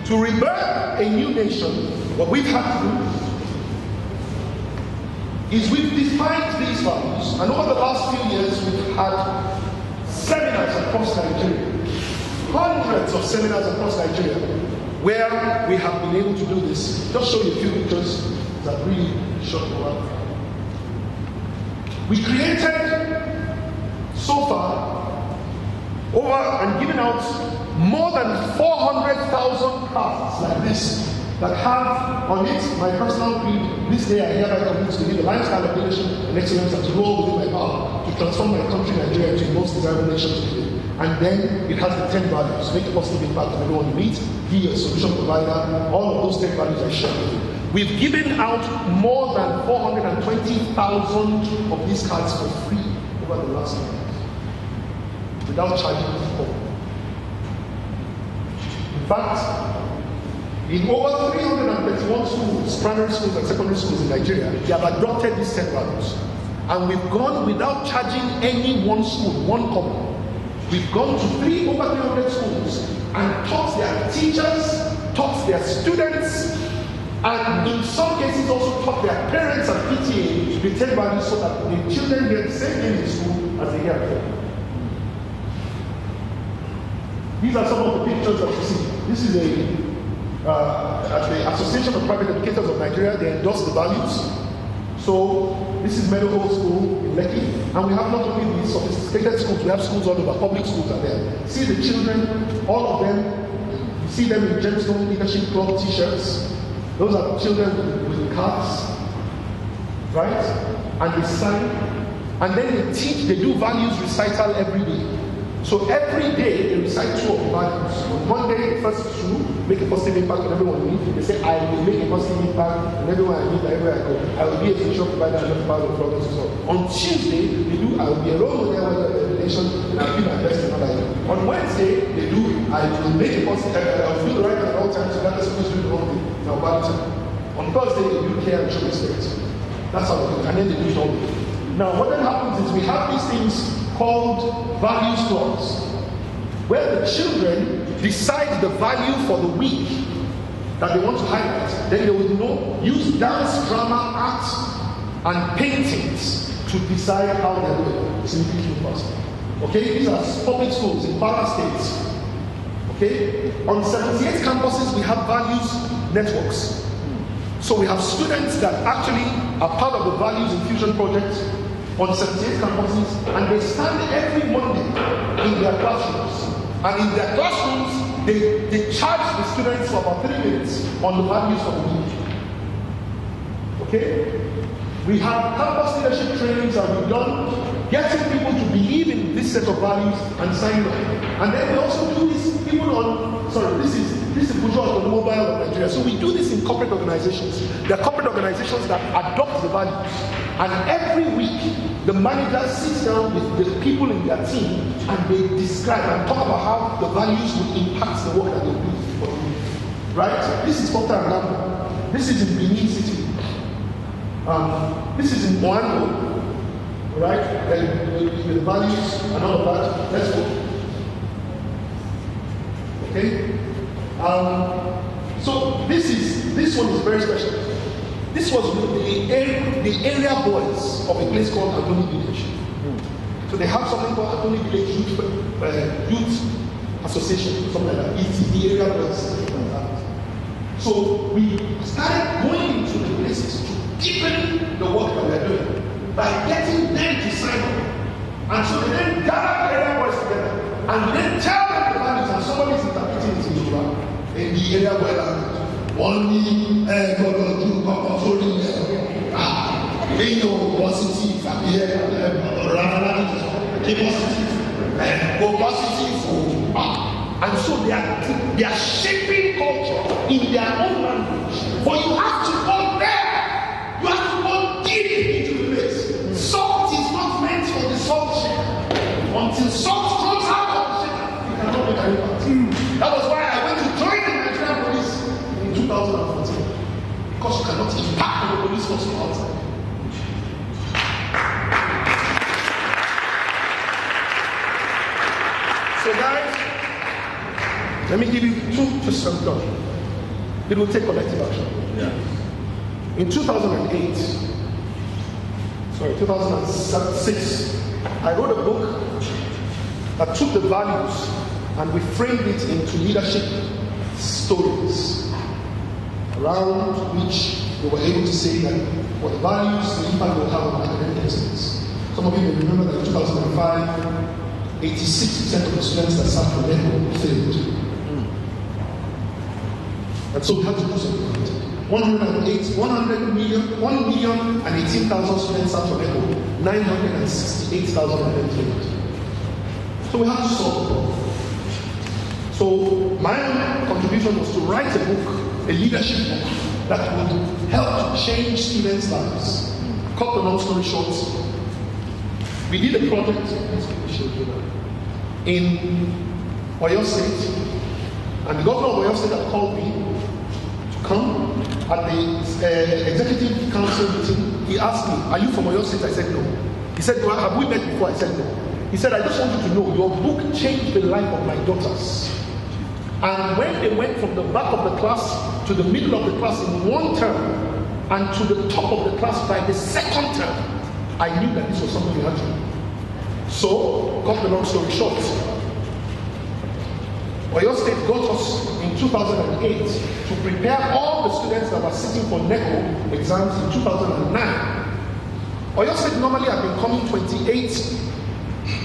To rebirth a new nation, what we've had to do is we've defined these values, and over the last few years we've had seminars across Nigeria, hundreds of seminars across Nigeria, where we have been able to do this. Just show you a few pictures that really show you what. We created so far over and given out more than 400,000 cards like this that have on it my personal creed. This day I hereby commit to give the lifestyle of leadership and excellence and to do all within my power to transform my country, Nigeria, into the most desirable nation today. And then it has the 10 values: make a positive impact on everyone you meet, be a solution provider. All of those 10 values I share with you. We've given out more than 420,000 of these cards for free over the last year, without charging people. In fact, in over 331 schools, primary schools and secondary schools in Nigeria, they have adopted these 10 values. And we've gone without charging any one school, one kobo. We've gone to over 300 schools and taught their teachers, taught their students, and in some cases also taught their parents and PTA the 10 values so that the children get the same thing in school as they hear before. These are some of the pictures that you see. This is at the Association of Private Educators of Nigeria. They endorse the values. So this is Meadowhall School in Lekki, and we have not only these sophisticated schools, we have schools all over. Public schools are there. See the children, all of them. You see them in Gemstone Leadership Club T-shirts. Those are children with cards, right? And they sign, and then they teach. They do values recital every day. So every day they recite 2 of the values. On Monday, the first 2, make a positive impact on everyone I meet. They say, I will make a positive impact on everyone I meet, everywhere I go. I will be a solution provider and not part of progress and so on. On Tuesday, they do, I will be a role model of the nation and I will do my best in my life. On Wednesday, they do, I will make a positive, I will do the right thing at all times, so that is supposed to do the wrong thing. Now, on Thursday, they do care and show respect. That's how they do it. And then they do it all day. Now, what then happens is we have these things called values clubs, where the children decide the value for the week that they want to highlight. Then they will use dance, drama, art, and paintings to decide how they're doing. It's in the okay, these are public schools in Para States. Okay, on 78 campuses we have values networks. So we have students that actually are part of the Values Infusion Project on 78 campuses, and they stand every Monday in their classrooms. And in their classrooms, they charge the students for about 3 minutes on the values of the week. Okay? We have campus leadership trainings that we've done, getting people to believe in this set of values and sign up. And then we also do this even on, this is Bujo on the mobile of Nigeria. So we do this in corporate organizations. There are corporate organizations that adopt the values. And every week, the manager sits down with the people in their team and they describe and talk about how the values would impact the work that they do for the week. Right? This is Procter & Gamble. This is in Benin City. This is in Moano. Right? And the values and all of that. Let's go. Okay? So this one is very special. This was the area boys of a place called Antoni Village. So they have something called Antoni Village Youth Association, something like that. It's the area boys. So we started going into the places to deepen the work that we're doing by getting them to sign up. And so they then gather the area boys together and then tell them the values, and somebody is interpreting it in Yoruba in the area boy language. Only God do compulsory positive and so they are shaping culture in their own language. But you have to go there. You have to go deep into the place. Salt is not meant for the salt shaker. Until salt comes out of the shaker, you cannot make an impact. That was why I went to join the Nigerian police in 2014. Because you cannot impact the police force from outside. So guys, let me give you 2 systems done. it will take collective action. Yeah. In 2006, I wrote a book that took the values and we framed it into leadership stories around which we were able to say that what the values, the impact will have on academic excellence. Some of you may remember that in 2005, 86% of the students that sat for NECO failed. And so we had to do something about it. 1,018,000 students sat for NECO, 968,000 of them failed. So we had to solve the problem. So my contribution was to write a book, a leadership book, that would help to change students' lives. Cut the long story short, we did a project in Oyo State, and the governor of Oyo State had called me to come at the executive council meeting. He asked me, "Are you from Oyo State?" I said no. He said, "Well, have we met before?" I said no. He said, "I just want you to know, your book changed the life of my daughters. And when they went from the back of the class to the middle of the class in one term, and to the top of the class by the second term, I knew that this was something we had to do." So, cut the long story short, Oyo State got us in 2008 to prepare all the students that were sitting for NECO exams in 2009. Oyo State normally had been coming 28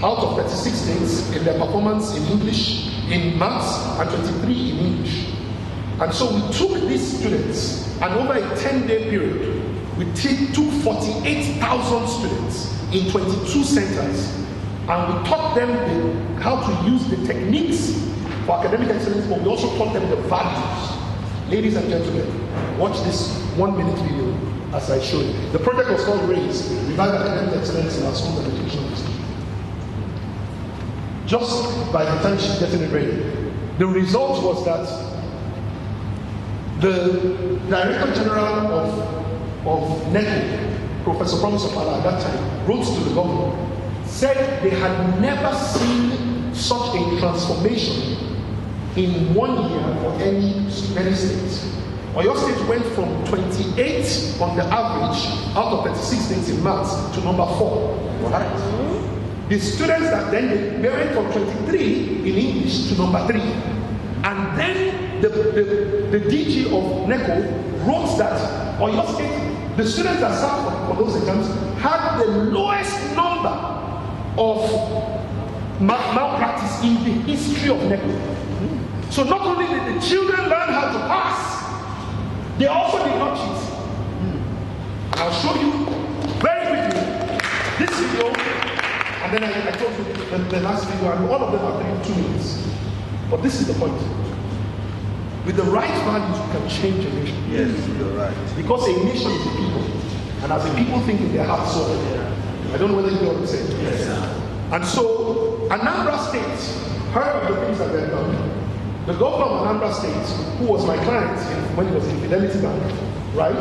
out of 36 states in their performance in English, in maths, and 23 in English. And so we took these students, and over a 10-day period, we took 48,000 students in 22 centers, and we taught them how to use the techniques for academic excellence, but we also taught them the values. Ladies and gentlemen, watch this 1-minute video as I show you. The project was called RAISE, Revive Academic Excellence in Our Schools and Educational Institutions. Just by the time she's getting it ready, the result was that the Director General of NECO, Professor Promise Opala at that time, wrote to the governor, said they had never seen such a transformation in 1 year for any state. Oyo State went from 28 on the average out of 36 states in maths to number 4. Right? The students that then they went from 23 in English to number 3. And then the DG of NECO wrote that Oyo State, the students that sat for those exams had the lowest number of malpractice in the history of NECO. So not only did the children learn how to pass, they also did not cheat. I'll show you very quickly this video, and then I told you the last video, and all of them are 2 minutes. But this is the point. With the right values, we can change a nation. Yes, you're right. Because a nation is a people, and as a people think in their heart, so I don't know whether you know what I'm saying. Yes, sir. And so Anambra State heard of the things that they've done. The governor of Anambra State, who was my client when he was in Fidelity Bank, right,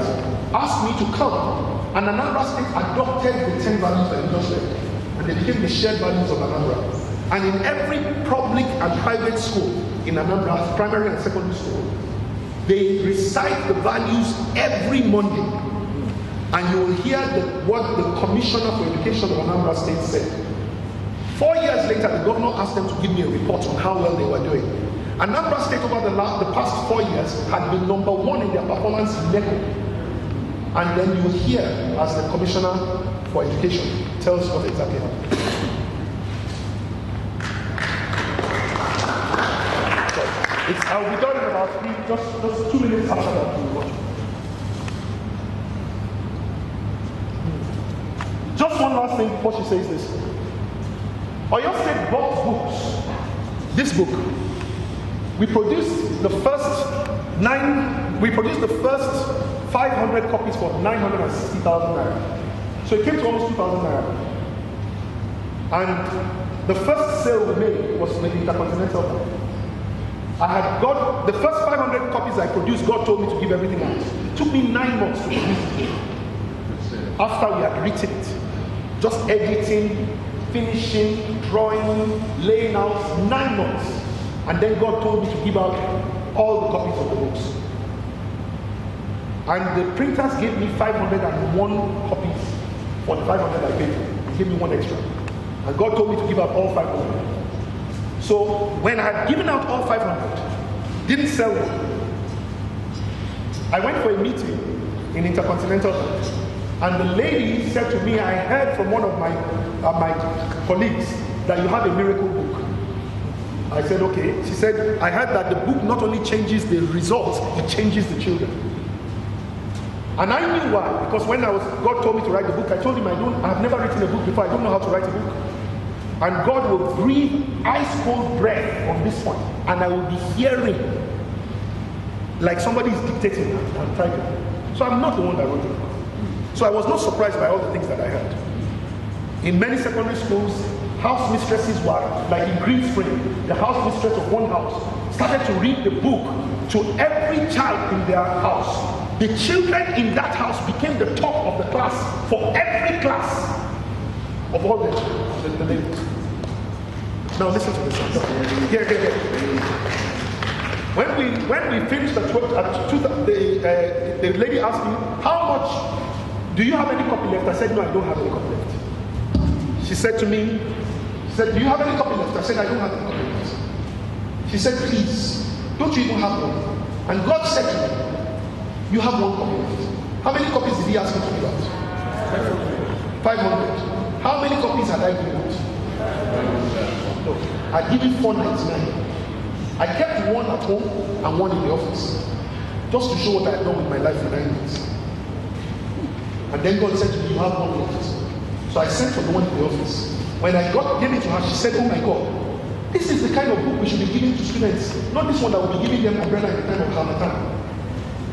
asked me to come. And Anambra State adopted the 10 values that you just read. And they became the shared values of Anambra. And in every public and private school in Anambra, primary and secondary school, they recite the values every Monday. And you will hear what the Commissioner for Education of Anambra State said. 4 years later, the governor asked them to give me a report on how well they were doing. Anambra State over the past 4 years had been number 1 in their performance in NECO. And then you will hear as the Commissioner for Education tells what exactly happened. I'll be done in about just 2 minutes after that. Just one last thing before she says this. Oyo State bought books. This book. We produced the first 500 copies for 960,000 naira. So it came to almost 2,000 naira. And the first sale we made was with the Intercontinental Bank. I had got the first 500 copies I produced. God told me to give everything out. It took me 9 months to produce it. After we had written it, just editing, finishing, drawing, laying out, 9 months. And then God told me to give out all the copies of the books. And the printers gave me 501 copies for the 500 I paid for. They gave me one extra. And God told me to give out all 500. So when I had given out all 500, didn't sell them, I went for a meeting in Intercontinental Bank, and the lady said to me, I heard from one of my colleagues that you have a miracle book. I said, okay. She said, I heard that the book not only changes the results, it changes the children. And I knew why, because when God told me to write the book, I told him I have never written a book before, I don't know how to write a book. And God will breathe ice cold breath on this point, and I will be hearing like somebody is dictating and typing. So I'm not the one that wrote it. So I was not surprised by all the things that I heard. In many secondary schools, house mistresses were, like in Green Spring, the house mistress of one house started to read the book to every child in their house. The children in that house became the top of the class for every class of all the ladies. Now listen to this. Here. When we finished the lady asked me, how much, do you have any copy left? I said, no, I don't have any copy left. She said to me, do you have any copy left? I said, I don't have any copy left. She said, please, don't you even have one? And God said to me, you have one copy left. How many copies did he ask me to give out? 500. How many copies had I given out? No, I give you 499. I kept one at home and one in the office, just to show what I had done with my life for 9 months. And then God said to me, you have one left. So I sent for the one in the office. When I gave it to her, she said, oh my God, this is the kind of book we should be giving to students, not this one that will be giving them umbrella in the time of Harmattan.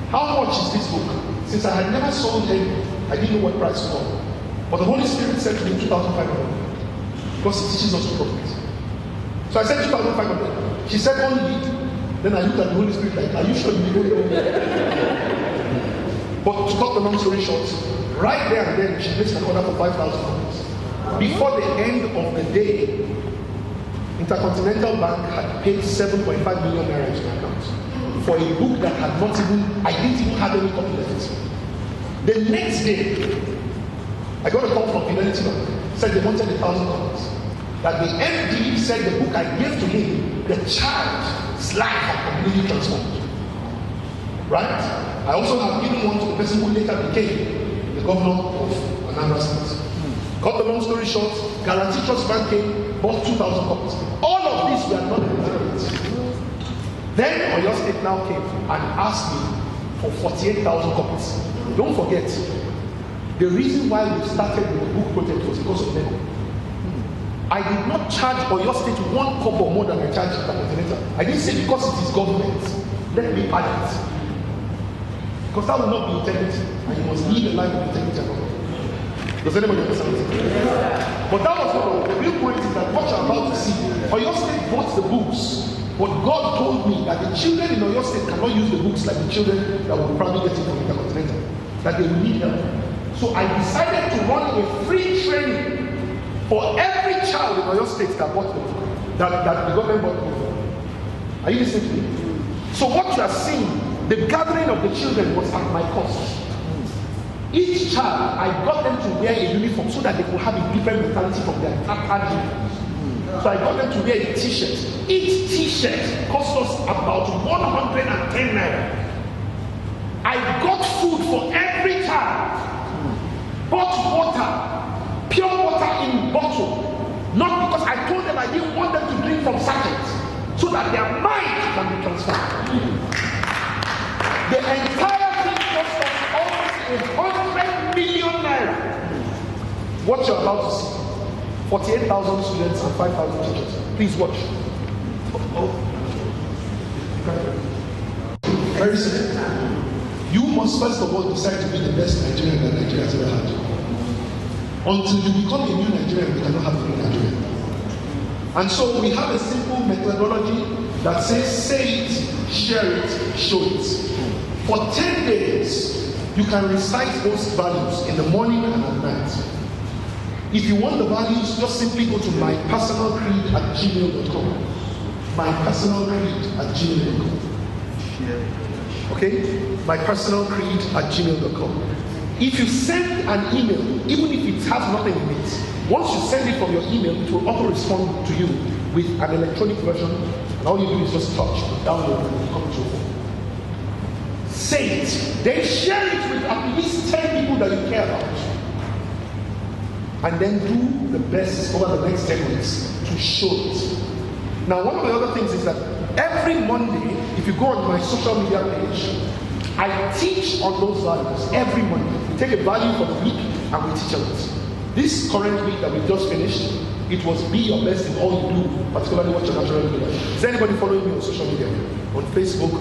How much is this book? Since I had never sold any, I didn't know what price it was. But the Holy Spirit said to me, 2,500. Because it teaches us to profit. So I said 2,500. She said only. Then I looked at the Holy Spirit like, are you sure you don't know? But to cut the long story short, right there and then she placed an order for 5,000 before the end of the day. Intercontinental Bank had paid 7.5 million naira into my account for a book that had not even, I didn't even have any copy left. The next day, I got a call from Fidelity Bank, said they wanted 1,000 copies. That the MD said the book I gave to him, the child's life had completely transformed. Right? I also have given one to the person who later became the governor of Anambra State. Cut the long story short, Guarantee Trust Bank came, bought 2,000 copies. All of this we are not entitled. Then Oyo State now came and asked me for 48,000 copies. Don't forget, the reason why we started with the book project was because of them. I did not charge Oyo State 1 kobo more than I charged Intercontinental. I didn't say because it is government, let me add it. Because that will not be integrity, and you must live a life of integrity and honor. Does anybody understand this? Yeah. But that was not the real point is that what you're about to see. Oyo State bought the books, but God told me that the children in Oyo State cannot use the books like the children that will probably get it from Intercontinental, that they will need help. So I decided to run a free training for every child in Oyo State that bought the book, that the government bought the book. Are you listening to me? So what you are seeing, the gathering of the children was at my cost. Each child, I got them to wear a uniform so that they could have a different mentality from their tattered uniforms. So I got them to wear a t-shirt. Each t-shirt cost us about 110 naira. I got food for every child. Bought water, pure water in bottle. Not because I told them I didn't want them to drink from sachets, so that their mind can be transformed. The entire thing cost us almost 100 million naira. What you're about to see, 48,000 students and 5,000 teachers. Please watch. Very simple. You must first of all decide to be the best Nigerian that Nigeria has ever had. Until you become a new Nigerian, we cannot have a new Nigerian. And so we have a simple methodology that says, say it, share it, show it. For 10 days, you can recite those values in the morning and at night. If you want the values, just simply go to mypersonalcreed@gmail.com. Mypersonalcreed@gmail.com. Okay? My personal creed at gmail.com. If you send an email, even if it has nothing in it, once you send it from your email, it will auto-respond to you with an electronic version, and all you do is just touch, download, and it comes to your phone. Say it, then share it with at least 10 people that you care about. And then do the best over the next 10 weeks to show it. Now, one of the other things is that every Monday, if you go on my social media page, I teach on those values every Monday. We take a value for the week and we teach on it. This current week that we just finished, it was be your best in all you do, particularly what you're naturally good at. Is there anybody following me on social media? On Facebook?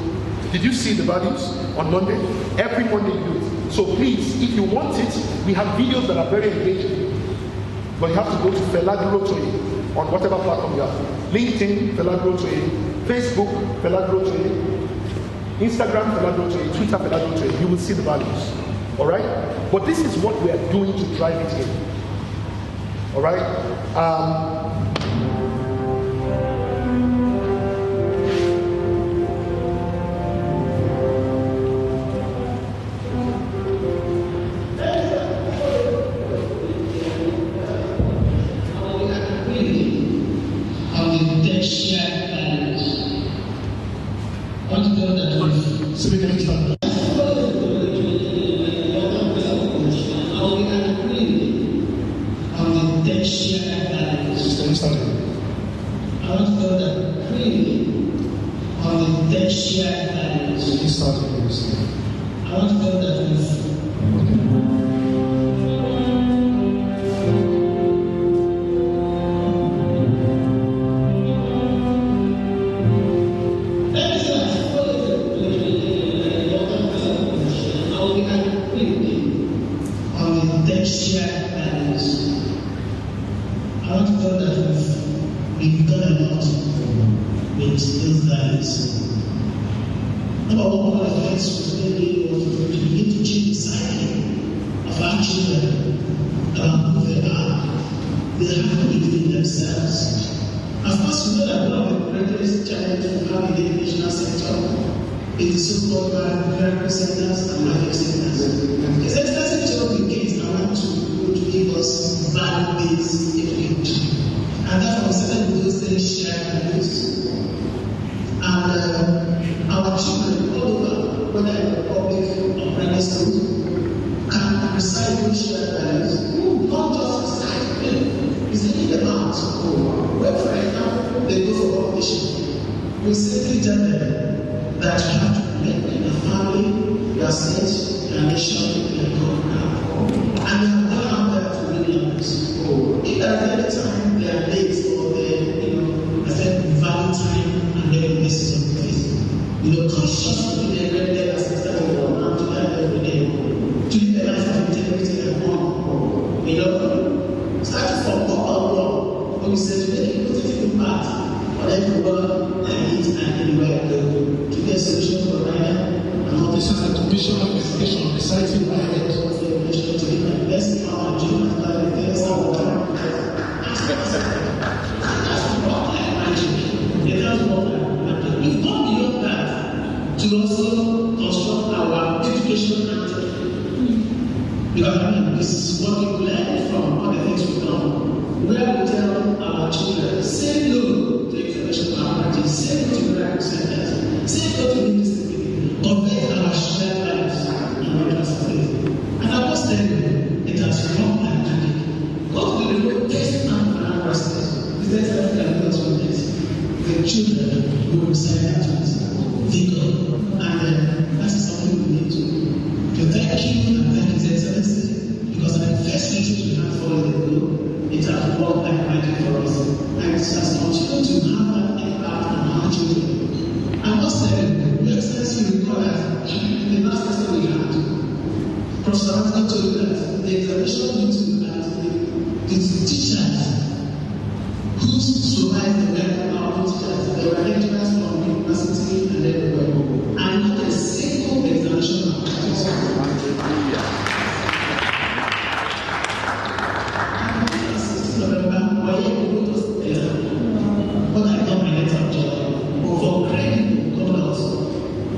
Did you see the values on Monday? Every Monday you do it. So please, if you want it, we have videos that are very engaging. But you have to go to Fela Durotoye on whatever platform you have. LinkedIn, Fela Durotoye, Facebook, Fela Durotoye, Instagram, Fela Durotoye, Twitter, Fela Durotoye. You will see the values. All right? But this is what we are doing to drive it in. All right?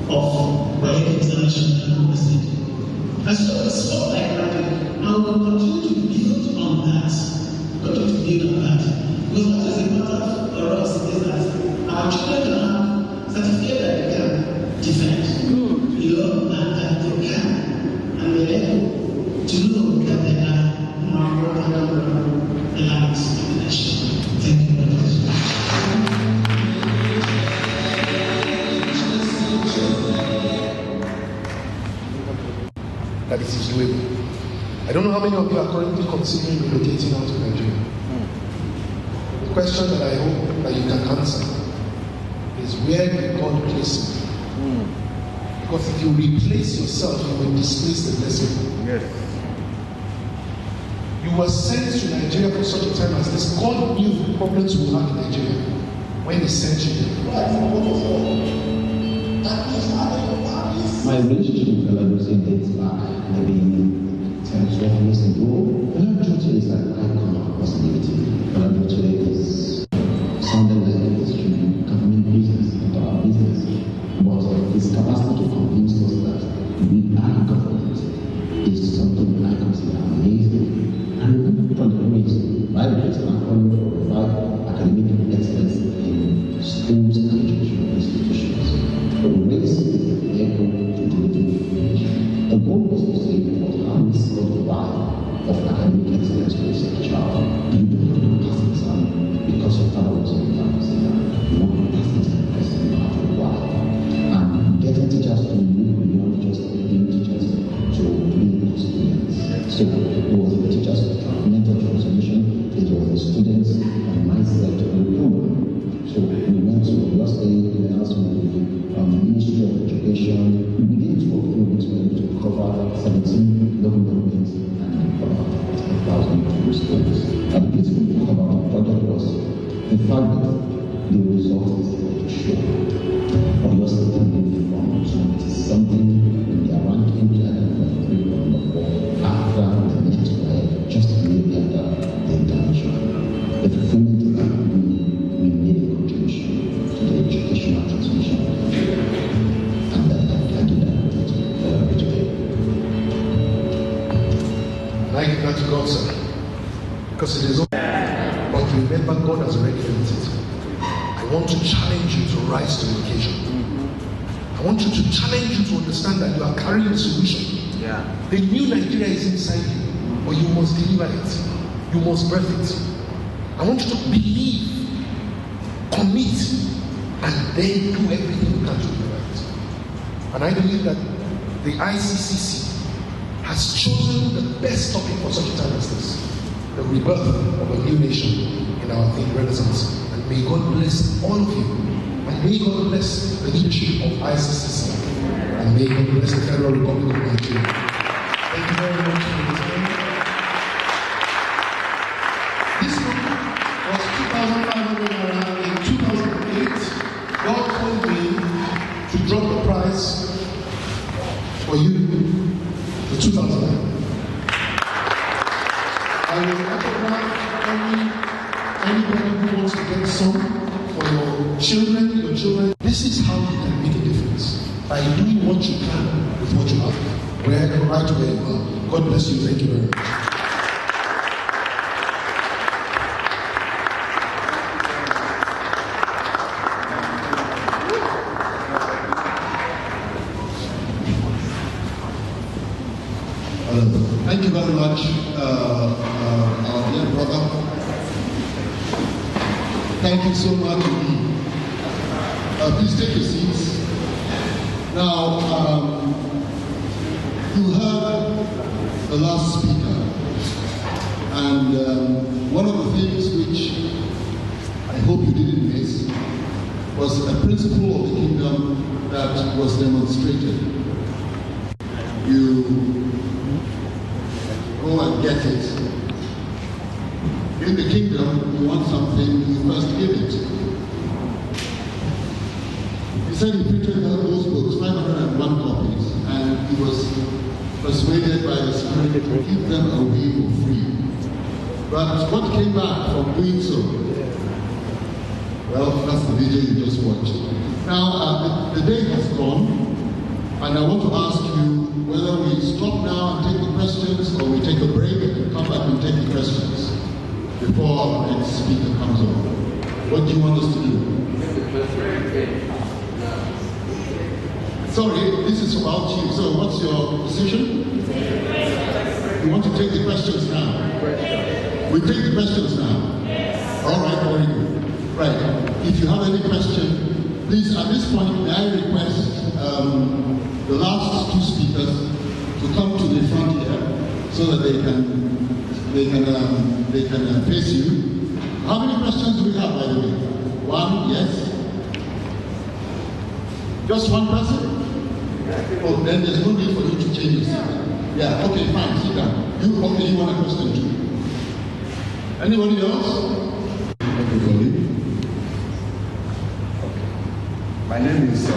of the International University. And so it's all like that, and we'll continue to build on that. Because that is the matter for us is that our children can have certificate that they can defend, and that they can, and they're able to know that they are more than lands in the nation. Thank you very much. That it is doable. I don't know how many of you are currently considering relocating out of Nigeria. The question that I hope that you can answer is, where did God place you? Because if you replace yourself, you will displace the blessing. Yes. You were sent to Nigeria for such a time as this. God knew the problems we have in Nigeria when He sent you there. My relationship with Fela dates back maybe 10, 12 years ago. Fela is like an icon of possibility. Fela is sounded like a history, government business, about business, but his capacity to convince us that we are government is something I consider amazing. And remember from the community, by the place and provide academic excellence in schools and educational institutions. But race is the echo to the the goal was to say, how we sell the value of academic excellence to a child. You don't have to pass exam because your father was in the campus. You want to pass exam because you have to why. And getting teachers to move beyond just being teachers to being custodians. So it was the teachers' mental transformation, it was the students' mindset improvement. So we went to Oyo State, we asked the Ministry of Education, we began to work to cover 17 local governments and about 1,000 schools. And the beautiful thing about the project was the fact that the results to show. Oyo State moved from 20-something in their ranking to 3.4 after the next year, just immediately after the international. The fulfillment of that we made a contribution to the educational transmission of the country. And I do that today. I give that to God, sir. Because it is all. But remember, God has already built it. I want to challenge you to rise to the occasion. I want you to challenge you to understand that you are carrying the solution. Yeah. The new Nigeria is inside you, but you must deliver it. You must birth it. I want you to believe, commit, and then do everything you can to do it. And I believe that the ICCC has chosen the best topic for such a time as this, the rebirth of a new nation in our Renaissance. And may God bless all of you. And may God bless the leadership of ICCC. And may God bless the Federal Republic of Nigeria. Thank you very much for your time. This book was 2,500 naira in 2008. God told me to drop the price for you to 2,000. I will autograph anybody who wants to get some for your children. This is how you can make a difference. By doing what you can with what you have. Right where you are. God bless you. Thank you very much. Thank you very much, our dear brother. Thank you so much indeed. Please take your seats. Now, you heard the last speaker, and one of the things which I hope you didn't miss was a principle of the kingdom that was demonstrated. You go and get it. In the kingdom, you want something, you first give it. He said he printed those books, 501 copies, and he was persuaded by the Spirit to give them away for free. But what came back from doing so? Well, that's the video you just watched. Now, the day has gone. And I want to ask you whether we stop now and take the questions, or we take a break and come back and take the questions before our next speaker comes on. What do you want us to do? Sorry, this is about you. So what's your position? You want to take the questions now? We take the questions now. All right, very good. Right. If you have any question, please, at this point, may I request the last two speakers to come to the front here so that they can face you. How many questions do we have, by the way? One, yes. Just one person? Oh, then there's no need for you to change your seat. Yeah, okay, fine, sit down. You want a question too? Anybody else? Everybody. My name is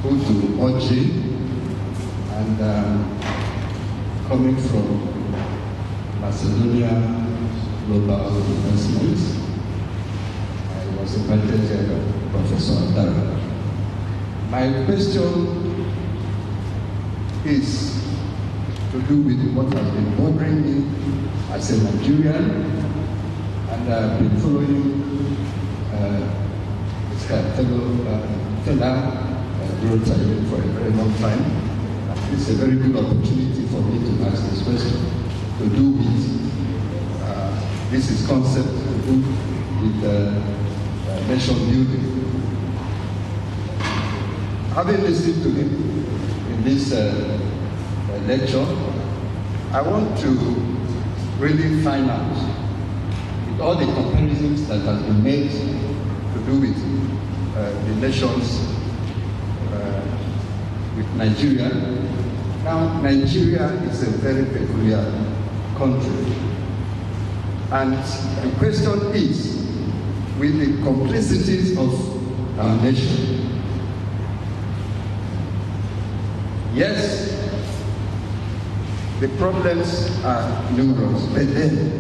Utu Oji, and coming from Macedonia Global Universities. I was invited here by Professor Adara. My question is to do with what has been bothering me as a Nigerian, and I've been following Fela Rotary for a very long time. This is a very good opportunity for me to ask this question, to do with this is concept to do with nation building. Having listened to him in this lecture, I want to really find out, with all the comparisons that have been made to do with the nations with Nigeria. Now, Nigeria is a very peculiar country. And the question is, with the complexities of our nation, yes, the problems are numerous, but then